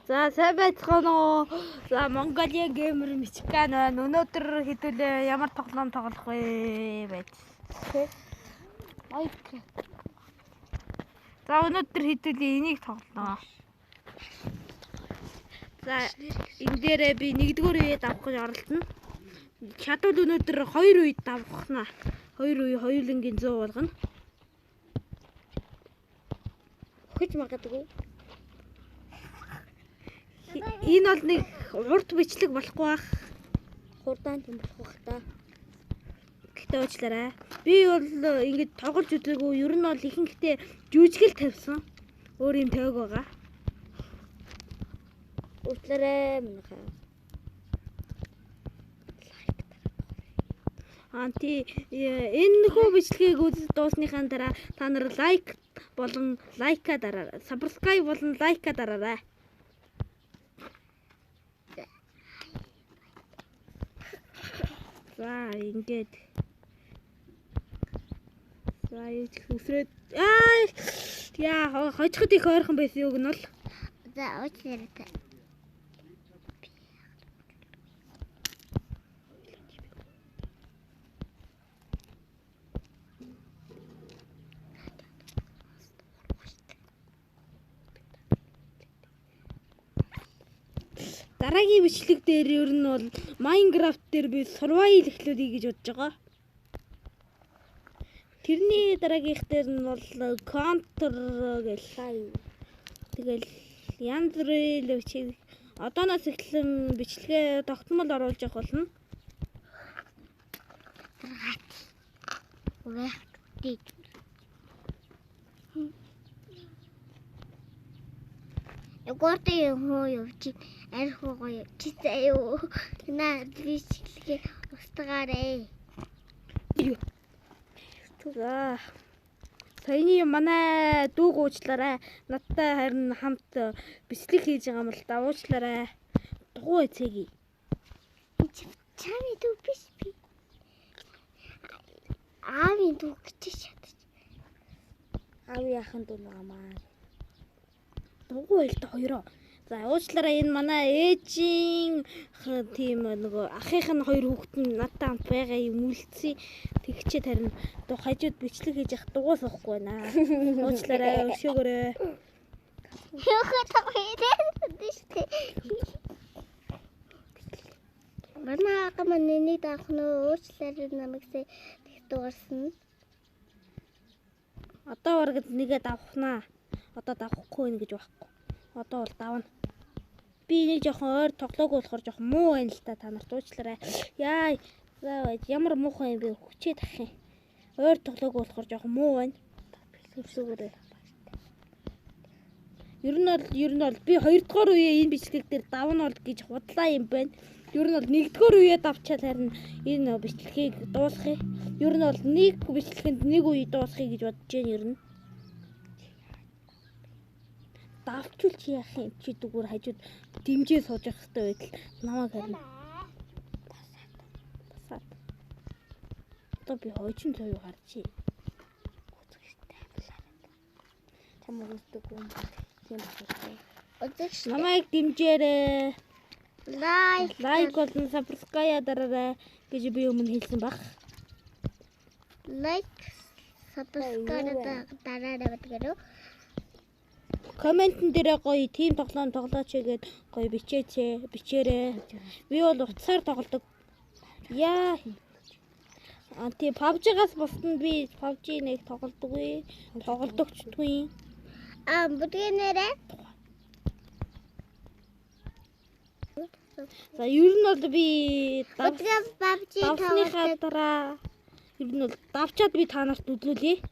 За сайн байцгаана уу. За Mongolia Gamer Michigan байна. Өнөөдөр хэдүүлээ ямар тоглоом тоглох вэ байж. За өнөөдөр хэдүүлээ энийг тоглоно. За энэ дээрээ би нэгдүгээр үеэд авах гэж оролдоно. Чадвал өнөөдөр 2 үед авахна. 2 үе хоёулангийн 100 болгоно. Хэж магадгүй. Энэ бол нэг урт бичлэг болохгүй бах. Хурдаан юм болох бах та. Гэтэ уучлаарай. Би бол ингэж тоглож үзээгүй. Ер нь бол ихэнхдээ жүжигэл тавьсан. Өөр юм тавиаг байгаа. Уучлаарай минийхаа. Анти энэ хөө бичлэгийг үзэж дуусныхаа дараа та нар лайк болон лайка дараарай. Subscribe болон лайка дараарай. За ингээд. За үсрээд яа хожиход их ойрхон байсан юуг нь бол. За уучлаарай та. Дараагийн бичлэг дээр ер нь бол Minecraft дээр би survival эхлүүлье гэж бодож байгаа. Тэрний дараагийнх дээр нь бол Counter гэх тэгэл янз бүрийн бичлэг одооноос эхлэн бичлэгээ тогтмол оруулж явах болно. Ягуартай хөө явчих архуу гоё чицээ юу на бичлэгээ устгаарэ. За саяны манай дүүг уучлаарай. Надтай харин хамт бичлэг хийж байгаа юм л да. Уучлаарай. Дугуй эцээги. Чами дүү биш би. Аавын дүү гэж шатаж. Аавын яхан дүү нугамаа. Дугуй л да хоёроо. За уучлаарай энэ манай ээжийн тийм нөгөө ахынх нь хоёр хүүхэд нь надтай хамт байгаа юм үлдсэн. Тэгчээд харин хажууд бичлэг хийж явах дугуй суухгүй байна. Уучлаарай өршөөгөөрэй. Яхаа тавьдээ штэ. Манай гамаа нэг даах нь уучлаарай намайгсээ тэгтуурсан. Одоо урагд нэгээд авахнаа. Одоо давахгүй нэ гэж байхгүй. Одоо бол давна. Би нэг жоохон ойр тоглоогүй болохоор жоохон муу байна л та нарт уучлаарай. Яа, ямар муухай юм бэ? Хүчээд ах юм. Ойр тоглоогүй болохоор жоохон муу байна. Өсөөгөөрэй. Ер нь бол би 2 дугаар үеэ энэ бичлэг дээр давна бол гэж худлаа юм байна. Ер нь бол 1 дугаар үеэд авчаад харин энэ бичлэгийг дуусгая. Ер нь бол нэг бичлэгэнд нэг үе дуусгая гэж бодож байна ер нь. Давчулч яах юм чи дүүгээр хажууд дэмжээ сууж явах хэрэгтэй байтал намайг харна. Басаад. Одоо би хойчин цоо гарчи. Чамаг үздэг юм. Тийм байна. Намайг дэмжээрэй. Лайк болон subscribe дараарай гэж би өмнө хэлсэн баг. Лайк subscribe дараарай гэдэг. Комментэн дээр гоё тим тоглоом тоглооч гэгээд гоё бичээрэй. Би бол утсаар тоглодог. Яа. Анти PUBG-гаас бусдаа би PUBG нэг тоглодоггүй. Тоглодогчдгүй. Бүдгийн нэрээ. За ер нь бол би PUBG давсныхаа дараа ер нь бол давчаад би та нарт үзүүлье.